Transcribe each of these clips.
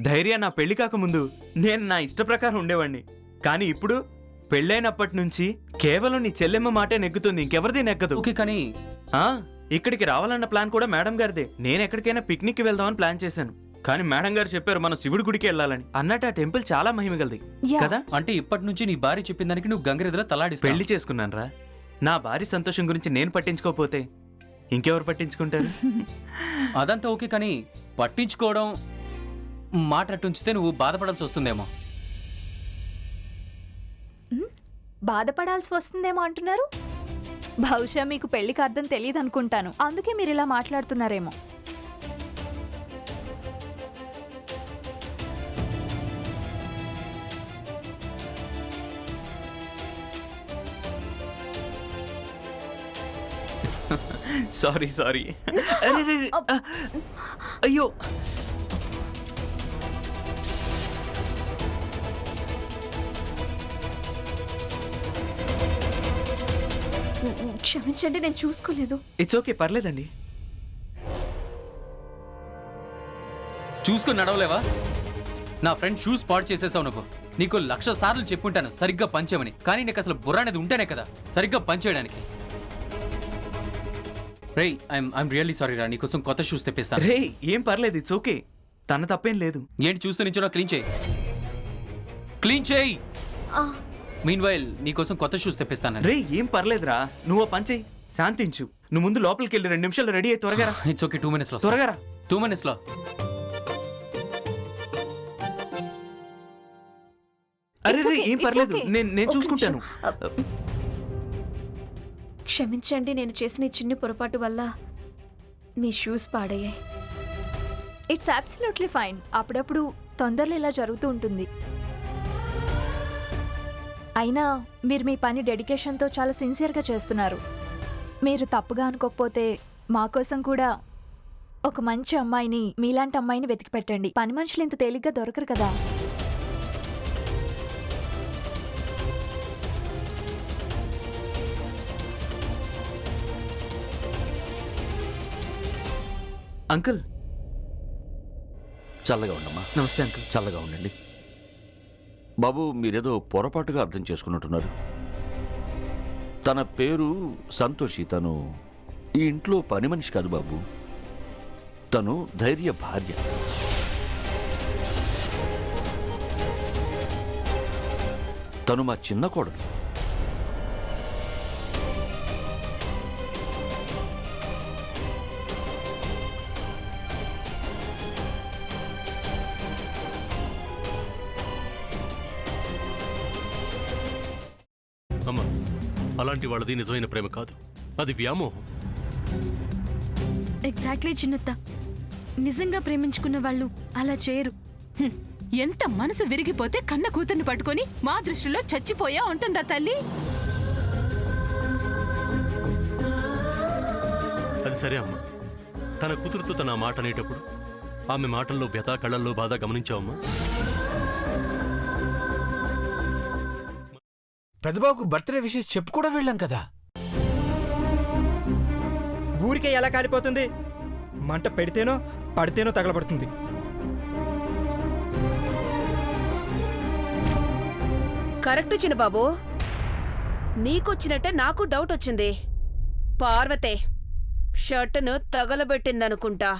ధైర్య నా పెళ్లి కాకముందు నేను నా ఇష్ట ప్రకారం ఉండేవాడిని. కానీ ఇప్పుడు పెళ్ళైనప్పటి నుంచి కేవలం నీ చెల్లెమ్మ మాటే నెగ్గుతుంది, ఇంకెవరిది నెగ్గదు. ఓకే, కానీ ఇక్కడికి రావాలన్న ప్లాన్ కూడా మేడం గారిదే. నేను ఎక్కడికైనా పిక్నిక్ కి వెళ్దామని ప్లాన్ చేశాను, కానీ మేడం గారు చెప్పారు మనం శివుడి గుడికి వెళ్ళాలని. అన్నట్టు ఆ టెంపుల్ చాలా మహిమగలది కదా. అంటే ఇప్పటి నుంచి నీ భార్య చెప్పిన దానికి నువ్వు గంగరెద్దులా తలాడి పెళ్లి చేసుకున్నాను రా. నా భార్య సంతోషం గురించి నేను పట్టించుకోకపోతే ఇంకెవరు పట్టించుకుంటారు? అదంతా ఓకే, కానీ పట్టించుకోవడం మాట అట్టుంచితే నువ్వు బాధపడాల్సి వస్తుందేమో. బాధపడాల్సి వస్తుందేమో అంటున్నారు? బహుశా మీకు పెళ్లికి అర్థం తెలియదు అనుకుంటాను, అందుకే మీరు ఇలా మాట్లాడుతున్నారేమో. Sorry sorry. అయ్యో, క్షమించండి, నేను చూసుకోలేదు. ఇట్స్ ఓకే, పర్లేదండి. చూసుకుని నడవలేవా? నా ఫ్రెండ్ షూస్ పాడు చేసేసావు నువ్వు. నీకు 1,00,000 సార్లు చెప్పుంటాను సరిగ్గా పంచేమని, కానీ నీకు అసలు బుర్ర అనేది ఉంటేనే కదా సరిగ్గా పంచేయడానికి. రేయ్, ఐఎమ్ రియల్లీ సారీ రా. నీకోసం కొత్త షూస్ తెప్పిస్తాను. రే ఏం పర్లేదు, ఇట్స్ ఓకే, తన తప్పేం లేదు. ఏంటి చూస్తూ నించో? క్లీన్ చేయి, క్లీన్ చేయి. మీన్ వైల్ నీకోసం కొత్త షూస్ తెప్పిస్తాను. రే ఏం పర్లేదురా, నువ్వు పని చెయ్యి, శాంతించు. నువ్వు ముందు లోపలికి వెళ్ళి 2 నిమిషాలు రెడీ అయ్యి త్వరగా రా. ఇట్స్ ఓకే, 2 minutes లో. త్వరగా రా. 2 minutes లో. అరే రే ఏం పర్లేదు, నేను చూసుకుంటాను. క్షమించండి, నేను చేసిన ఈ చిన్న పొరపాటు వల్ల మీ షూస్ పాడయ్యాయి. It's absolutely fine. అప్పుడప్పుడు తొందరలో ఇలా జరుగుతూ ఉంటుంది. అయినా మీరు మీ పని డెడికేషన్తో చాలా సిన్సియర్గా చేస్తున్నారు. మీరు తప్పుగా అనుకోకపోతే మా కోసం కూడా ఒక మంచి అమ్మాయిని, మీలాంటి అమ్మాయిని వెతికి పెట్టండి. పని మనుషులు ఇంత తేలిగ్గా దొరకరు కదా. అంకుల్, చల్లగా ఉండమ్మా. నమస్తే అంకుల్. చల్లగా ఉండండి బాబు. మీరేదో పొరపాటుగా అర్థం చేసుకున్నట్టున్నారు. తన పేరు సంతోషి. తను ఈ ఇంట్లో పని మనిషి కాదు బాబు. తను ధైర్య భార్య. తను మా చిన్న కోడలు. అమ్మా, అలాంటి వాళ్ళది నిజమైన ప్రేమ కాదు, అది వ్యామోహం. ఎగ్జాక్ట్లీ చిన్నత్త. నిజంగా ప్రేమించుకున్న వాళ్ళు అలా చేయరు. ఎంత మనసు విరిగిపోతే కన్న కూతుర్ని పట్టుకొని మా దృష్టిలో చచ్చిపోయా ఉంటుందా తల్లి? అది సరే అమ్మా, తన కూతురుతో తన మాట అనేటప్పుడు ఆమె మాటల్లో వ్యథ, కళ్ళల్లో బాధ గమనించావమ్మా? పెద్దబాబుకు బర్త్డే విషెస్ చెప్పు కూడా వెళ్ళాం కదా. ఊరికే ఎలా కాలిపోతుంది? మంట పెడితేనో పడితేనో తగలబడుతుంది. కరెక్ట్ చిన్నబాబు, నీకొచ్చినట్టే నాకు డౌట్ వచ్చింది. పార్వతే షర్టును తగలబెట్టిందనుకుంటా.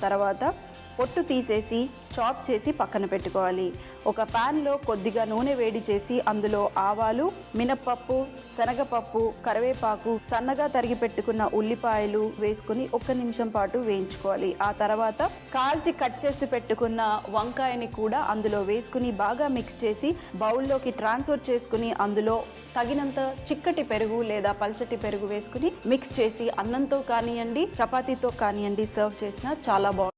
తర్వాత పొట్టు తీసేసి చాప్ చేసి పక్కన పెట్టుకోవాలి. ఒక ప్యాన్లో కొద్దిగా నూనె వేడి చేసి అందులో ఆవాలు, మినప్పప్పు, శనగపప్పు, కరివేపాకు, సన్నగా తరిగి పెట్టుకున్న ఉల్లిపాయలు వేసుకుని 1 నిమిషం పాటు వేయించుకోవాలి. ఆ తర్వాత కాల్చి కట్ చేసి పెట్టుకున్న వంకాయని కూడా అందులో వేసుకుని బాగా మిక్స్ చేసి బౌల్లోకి ట్రాన్స్ఫర్ చేసుకుని అందులో తగినంత చిక్కటి పెరుగు లేదా పల్చటి పెరుగు వేసుకుని మిక్స్ చేసి అన్నంతో కానివ్వండి, చపాతీతో కానివ్వండి సర్వ్ చేసినా చాలా బాగుంటుంది.